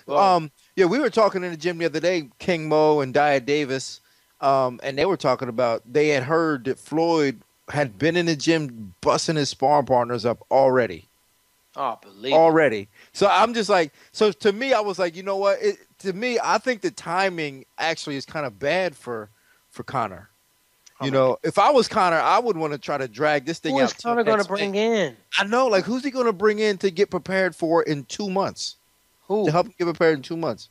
Boom. Yeah, we were talking in the gym the other day, King Mo and Dia Davis, and they were talking about they had heard that Floyd had been in the gym busting his sparring partners up already. Oh, believe it. Already. So I'm just like, so to me, I was like, you know what? To me, I think the timing actually is kind of bad for Conor. Oh You my God. know, if I was Conor, I would want to try to drag this thing Who is out till Conor going to next May. bring in? I know, like, who's he going to bring in to get prepared for in 2 months to Who? help him get prepared in 2 months?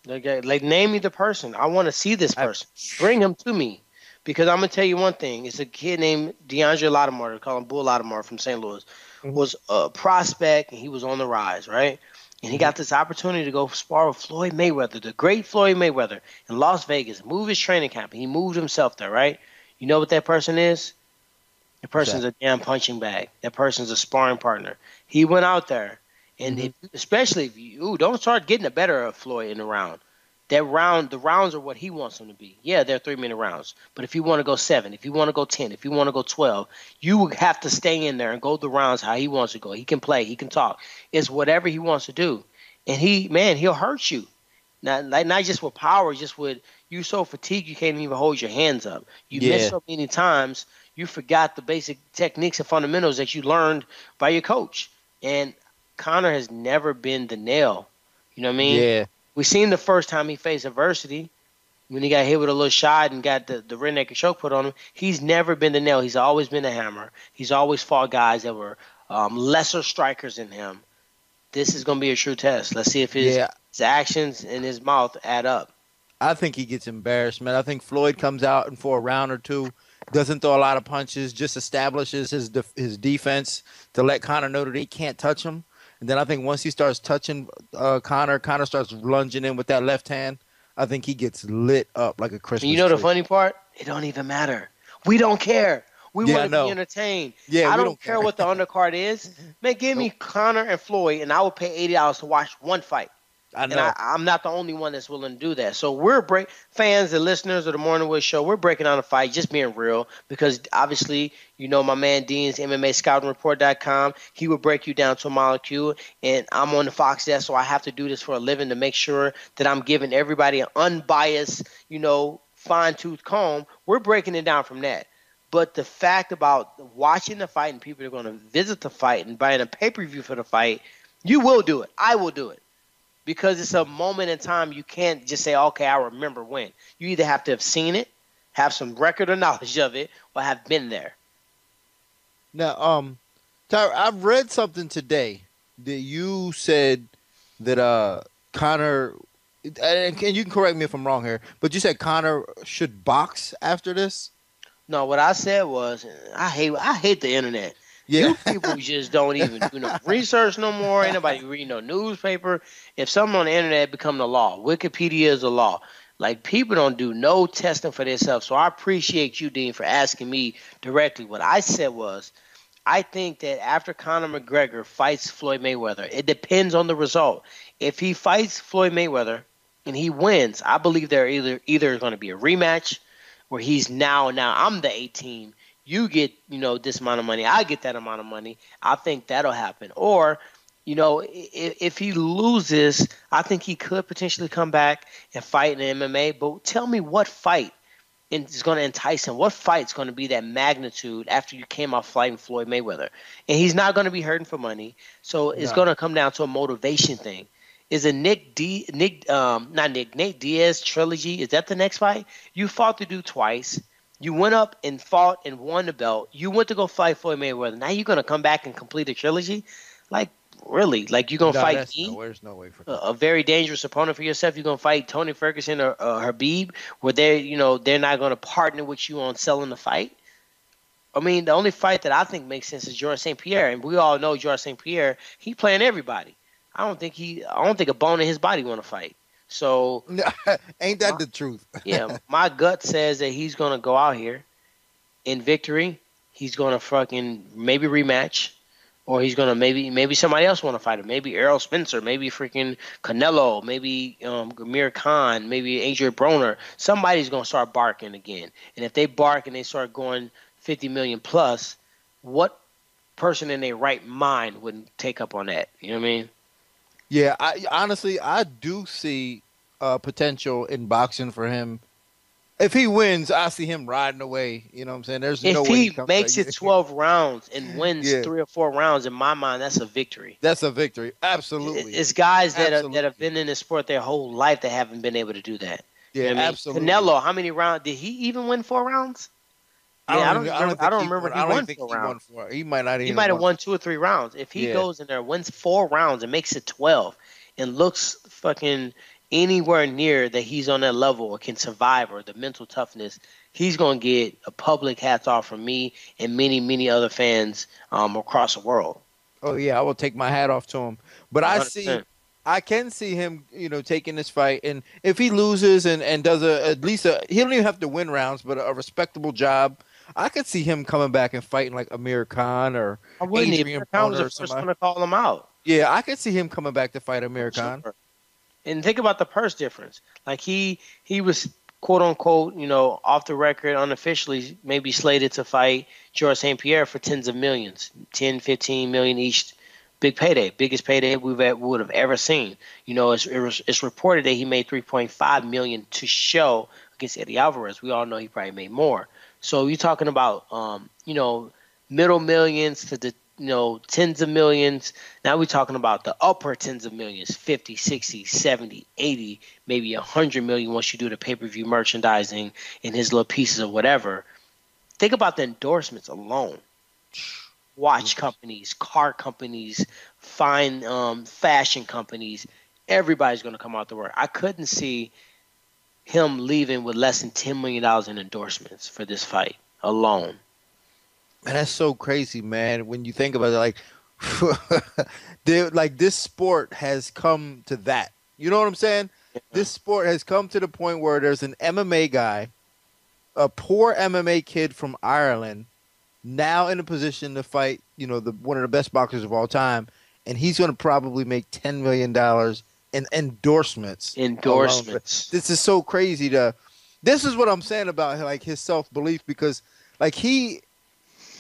Like, name me the person. I want to see this I, person. Bring him to me. Because I'm going to tell you one thing. It's a kid named DeAndre Lattimore. They call him Bull Lattimore from St. Louis. Mhm, Was a prospect, and he was on the rise, right? And he mhm. got this opportunity to go spar with Floyd Mayweather, the great Floyd Mayweather, in Las Vegas. Move his training camp. He moved himself there, right? You know what that person is? The What's person's that? a damn punching bag. That person's a sparring partner. He went out there, and Hmm. if, especially if you don't start getting the better of Floyd in the round. That round, the rounds are what he wants them to be. Yeah, they're 3 minute rounds. But if you want to go seven, if you want to go 10, if you want to go 12, you would have to stay in there and go the rounds how he wants to go. He can play, he can talk. It's whatever he wants to do. And he'll hurt you. Not just with power, just with you so fatigued you can't even hold your hands up. You miss Yeah, so many times, you forgot the basic techniques and fundamentals that you learned by your coach. And Connor has never been the nail. You know what I mean? yeah. We seen the first time he faced adversity when he got hit with a little shot and got the rear naked choke put on him. He's never been the nail. He's always been the hammer. He's always fought guys that were lesser strikers than him. This is going to be a true test. Let's see if Yeah, his actions and his mouth add up. I think he gets embarrassed, man. I think Floyd comes out and for a round or two, doesn't throw a lot of punches, just establishes his defense to let Conor know that he can't touch him. And then I think once he starts touching Conor starts lunging in with that left hand. I think he gets lit up like a And you Christmas know the tree. funny part? It don't even matter. We don't care. We Yeah, want I to be know. entertained. Yeah, I we don't don't care care. what the undercard is. Man, give me Nope. Connor and Floyd, and I will pay $80 to watch one fight. I And know. I'm not the only one that's willing to do that. So we're fans and listeners of the Morning Wood Show. We're breaking down the fight, just being real, because obviously, you know, my man Dean's MMA Scouting Report.com. He will break you down to a molecule, and I'm on the Fox desk, so I have to do this for a living to make sure that I'm giving everybody an unbiased, fine tooth comb. We're breaking it down from that. But the fact about watching the fight and people are going to visit the fight and buying a pay per view for the fight, you will do it. I will do it because it's a moment in time. You can't just say, okay, I remember when. You either have to have seen it, have some record or knowledge of it, or have been there. Now, Tyra, I've read something today that you said that Connor, and you can correct me if I'm wrong here, but you said Connor should box after this. No, what I said was, I hate the internet. Yeah. You people just don't even do no research no more. Ain't nobody reading no newspaper. If something on the internet become the law, Wikipedia is the law. Like people don't do no testing for themselves. So I appreciate you, Dean, for asking me directly. What I said was, I think that after Conor McGregor fights Floyd Mayweather, it depends on the result. If he fights Floyd Mayweather and he wins, I believe there either going to be a rematch where he's now I'm the 18. You get this amount of money. I get that amount of money. I think that'll happen. Or if he loses, I think he could potentially come back and fight in MMA. But tell me what fight is going to entice him? What fight's going to be that magnitude after you came off fighting Floyd Mayweather? And he's not going to be hurting for money, so it's No. going to come down to a motivation thing. Is a Nate Diaz trilogy? Is that the next fight? You fought the dude twice. You went up and fought and won the belt. You went to go fight Floyd Mayweather. Now you're gonna come back and complete a trilogy? Like really? Like you're gonna No, fight that's no. me? There's no way for A very dangerous opponent for yourself. You're gonna fight Tony Ferguson or Habib, where they're not gonna partner with you on selling the fight. I mean, the only fight that I think makes sense is George St. Pierre, and we all know George St. Pierre. He playing everybody. I don't think a bone in his body want to fight. So, that. Ain't that my, the truth? yeah, my gut says that he's gonna go out here in victory. He's gonna fucking maybe rematch, or he's gonna maybe somebody else want to fight him. Maybe Errol Spencer, maybe freaking Canelo, maybe Amir Khan, maybe Adrian Broner. Somebody's gonna start barking again. And if they bark and they start going 50 million plus, what person in their right mind wouldn't take up on that? You know what I mean? Yeah, honestly I do see potential in boxing for him. If he wins, I see him riding away. You know what I'm saying? There's no If way he he comes back. makes it 12 rounds and wins Yeah, 3 or 4 rounds, in my mind, that's a victory. that's a victory. Absolutely, It's guys that have absolutely. been in the sport their whole life that haven't been able to do that. You Yeah, know what I mean? absolutely. Canelo, how many rounds did he even win? 4 rounds? Yeah, I don't I remember. don't I think don't remember if he I don't even won think four he rounds. won for. He might not He even might have won. won 2 or 3 rounds. If he Yeah. goes in there, wins 4 rounds, and makes it 12, and looks fucking anywhere near that he's on that level or can survive or the mental toughness, he's gonna get a public hats off from me and many, many other fans across the world. Oh yeah, I will take my hat off to him. But One hundred percent. I can see him, taking this fight, and if he loses and does at least he don't even have to win rounds, but a respectable job, I could see him coming back and fighting like Amir Khan or I wouldn't even. Adrian Khan was Broner the or first somebody. one to call him out. Yeah, I could see him coming back to fight For Amir Khan. sure. And think about the purse difference. Like he was quote unquote, off the record, unofficially, maybe slated to fight George St. Pierre for tens of millions, 10, 15 million each. Big payday, biggest payday would have ever seen. It's reported that he made 3.5 million to show against Eddie Alvarez. We all know he probably made more. So you're talking about, middle millions to the tens of millions. Now we're talking about the upper tens of millions, 50, 60, 70, 80, maybe 100 million once you do the pay-per-view merchandising and his little pieces of whatever. Think about the endorsements alone. Watch companies, car companies, fine fashion companies. Everybody's going to come out to work. I couldn't see him leaving with less than $10 million in endorsements for this fight alone. Man, that's so crazy, man. When you think about it, like, like this sport has come to that. You know what I'm saying? Yeah. This sport has come to the point where there's an MMA guy, a poor MMA kid from Ireland, now in a position to fight, the one of the best boxers of all time, and he's going to probably make $10 million in endorsements alone. Endorsements. This is so crazy. This is what I'm saying about like his self belief, because like he,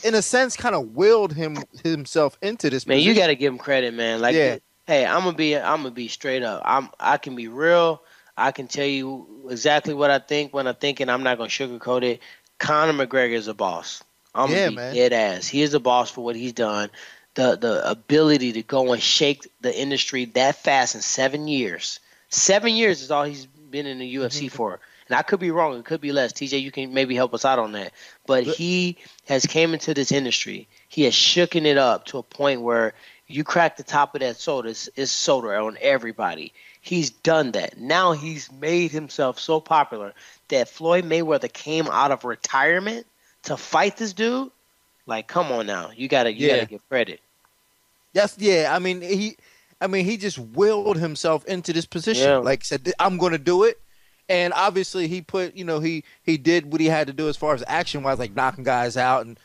in a sense, kind of willed himself into this Man, you position. got to give him credit, man. Like, Yeah, hey, I'm gonna be straight up. I can be real. I can tell you exactly what I think when I think, and I'm not gonna sugarcoat it. Conor McGregor is a boss. I'm gonna yeah, be man. dead ass. He is a boss for what he's done. The ability to go and shake the industry that fast in 7 years. 7 years is all he's been in the UFC for. And I could be wrong. It could be less. TJ, you can maybe help us out on that. But he has came into this industry. He has shooken it up to a point where you crack the top of that soda, it's soda on everybody. He's done that. Now he's made himself so popular that Floyd Mayweather came out of retirement to fight this dude. Like, come on now. You gotta Yeah. give credit. Yeah. I mean, he just willed himself into this position. Yeah. Like said, I'm going to do it. And obviously, he put, he did what he had to do as far as action wise, like knocking guys out and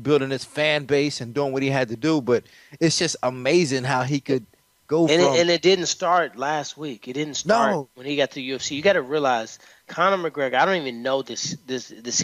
building his fan base and doing what he had to do. But it's just amazing how he could go And from it didn't start last week. It didn't start no, when he got to the UFC. You got to realize Conor McGregor. I don't even know this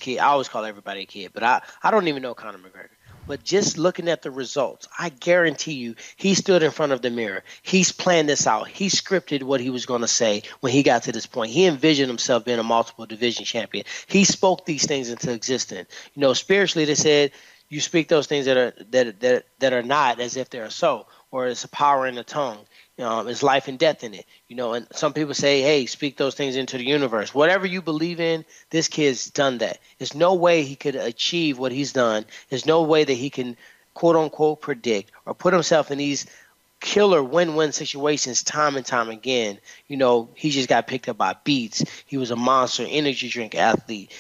kid. I always call everybody a kid, but I don't even know Conor McGregor. But just looking at the results, I guarantee you, he stood in front of the mirror. He's planned this out. He scripted what he was going to say when he got to this point. He envisioned himself being a multiple division champion. He spoke these things into existence. Spiritually, they said you speak those things that are not as if they are so, or it's a power in the tongue. It's life and death in it. And some people say, hey, speak those things into the universe. Whatever you believe in, this kid's done that. There's no way he could achieve what he's done. There's no way that he can, quote unquote, predict or put himself in these killer win-win situations time and time again. He just got picked up by Beats. He was a monster energy drink athlete.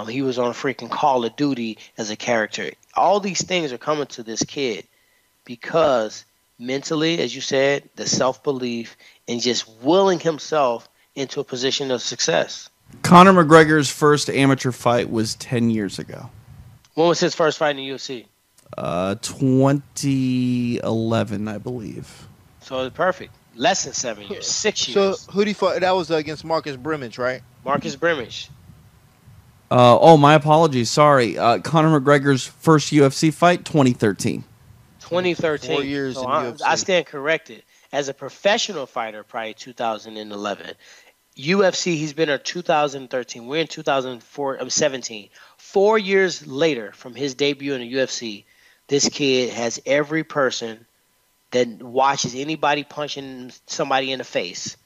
He was on freaking Call of Duty as a character. All these things are coming to this kid because mentally, as you said, the self-belief and just willing himself into a position of success. Conor McGregor's first amateur fight was 10 years ago. When was his first fight in the UFC? 2011, I believe. So it's perfect. Less than 7 years. 6 So years. who did he fight? That was against Marcus Brimage, right? Marcus Brimage. My apologies. Sorry. Conor McGregor's first UFC fight, 2013. 2013. 4 years So in I UFC. stand corrected. As a professional fighter, probably 2011. UFC, he's been in 2013. We're in 2017. 4 years later from his debut in the UFC, this kid has every person that watches anybody punching somebody in the face.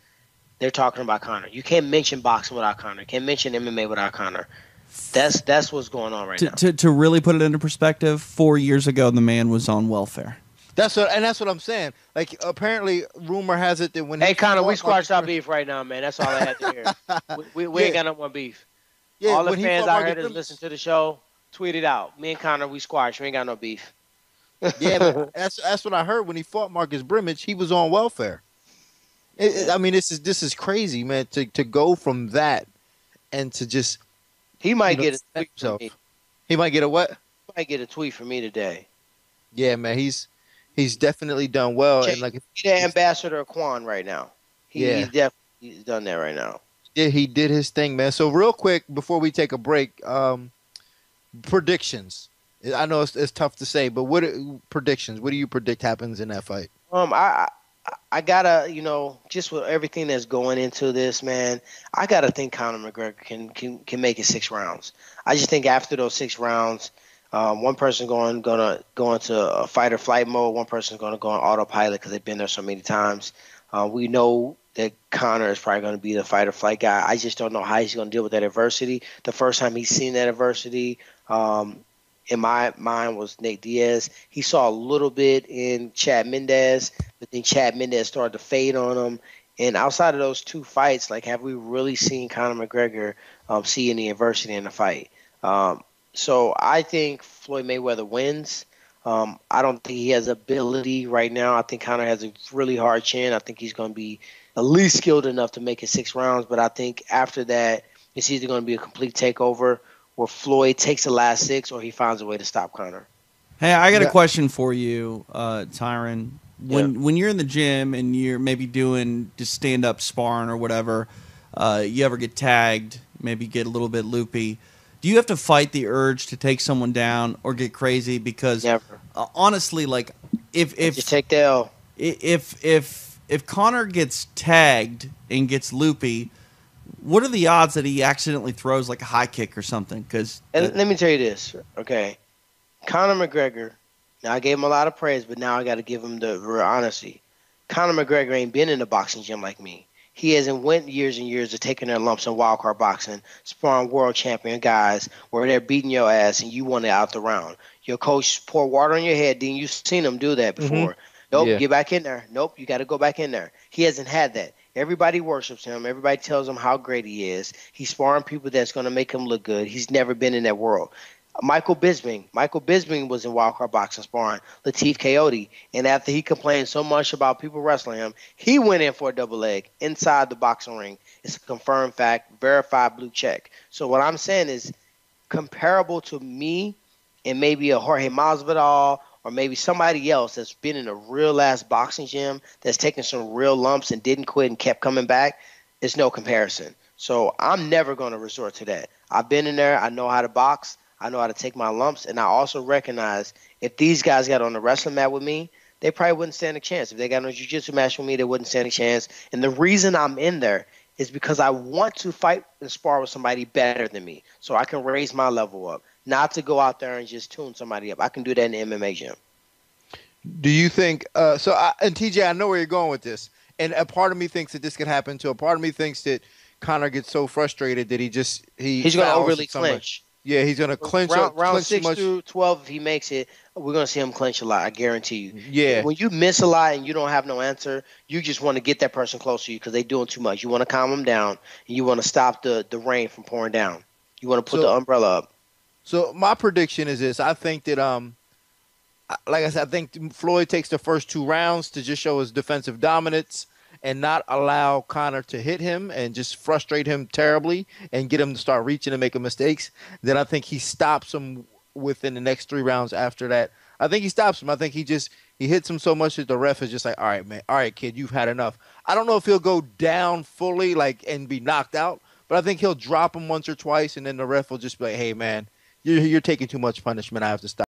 They're talking about Conor. You can't mention boxing without Conor. You can't mention MMA without Conor. That's what's going on right now. To really put it into perspective, 4 years ago, the man was on welfare. That's what I'm saying. Like, apparently, rumor has it that when hey, Conor, we squashed our beef right now, man. That's all I had to hear. We ain't got no more beef. Yeah, all the fans out here that listen to the show, tweet it out. Me and Conor, we squashed. We ain't got no beef. Yeah, man, that's what I heard when he fought Marcus Brimage. He was on welfare. I mean, this is crazy, man. To go from that and to just he might get a tweet from me. He might get a what? He might get a tweet from me today. Yeah, man. He's definitely done well. He's and like the ambassador of Quan right now. He's definitely done that right now. Yeah, he did his thing, man. So real quick before we take a break, predictions. I know it's tough to say, but predictions? What do you predict happens in that fight? I gotta, just with everything that's going into this, man, I gotta think Conor McGregor can make it 6 rounds. I just think after those 6 rounds, one person gonna go into a fight or flight mode. One person's gonna go on autopilot because they've been there so many times. We know that Conor is probably gonna be the fight or flight guy. I just don't know how he's gonna deal with that adversity. The first time he's seen that adversity, in my mind, was Nate Diaz. He saw a little bit in Chad Mendez, but then Chad Mendez started to fade on him. And outside of those 2 fights, like, have we really seen Conor McGregor see any adversity in the fight? So I think Floyd Mayweather wins. I don't think he has ability right now. I think Conor has a really hard chin. I think he's going to be at least skilled enough to make it 6 rounds. But I think after that, it's either going to be a complete takeover where Floyd takes the last 6 or he finds a way to stop Conor. Hey, I got a question for you, Tyron. When you're in the gym and you're maybe doing just stand-up sparring or whatever, you ever get tagged, maybe get a little bit loopy, do you have to fight the urge to take someone down or get crazy? Because honestly, like if you take the L. If Conor gets tagged and gets loopy, what are the odds that he accidentally throws like a high kick or something? Let me tell you this, okay? Conor McGregor, now I gave him a lot of praise, but now I got to give him the real honesty. Conor McGregor ain't been in a boxing gym like me. He hasn't went years and years of taking their lumps in wildcard boxing, sparring world champion guys where they're beating your ass and you want it out the round. Your coach pour water on your head, Dean. You've seen him do that before. Mm-hmm. Nope, get back in there. Nope, you got to go back in there. He hasn't had that. Everybody worships him. Everybody tells him how great he is. He's sparring people that's going to make him look good. He's never been in that world. Michael Bisping was in wildcard boxing sparring Latif Coyote, and after he complained so much about people wrestling him, he went in for a double leg inside the boxing ring. It's a confirmed fact, verified blue check. So what I'm saying is comparable to me and maybe a Jorge Masvidal or maybe somebody else that's been in a real-ass boxing gym that's taken some real lumps and didn't quit and kept coming back, it's no comparison. So I'm never going to resort to that. I've been in there. I know how to box. I know how to take my lumps. And I also recognize if these guys got on the wrestling mat with me, they probably wouldn't stand a chance. If they got on a jiu-jitsu match with me, they wouldn't stand a chance. And the reason I'm in there is because I want to fight and spar with somebody better than me so I can raise my level up, not to go out there and just tune somebody up. I can do that in the MMA gym. Do you think and TJ, I know where you're going with this. And a part of me thinks that this could happen too. A part of me thinks that Conor gets so frustrated that he's going to overly clinch. Yeah, he's going to clinch round 6 through 12. If he makes it, we're going to see him clinch a lot. I guarantee you. Yeah. When you miss a lot and you don't have no answer, you just want to get that person close to you because they're doing too much. You want to calm them down, and you want to stop the rain from pouring down. You want to put the umbrella up. So my prediction is this. I think that, like I said, I think Floyd takes the first 2 rounds to just show his defensive dominance and not allow Conor to hit him and just frustrate him terribly and get him to start reaching and making mistakes. Then I think he stops him within the next 3 rounds after that. I think he stops him. I think he hits him so much that the ref is just like, all right, man, all right, kid, you've had enough. I don't know if he'll go down fully and be knocked out, but I think he'll drop him once or twice, and then the ref will just be like, hey, man, you're taking too much punishment. I have to stop.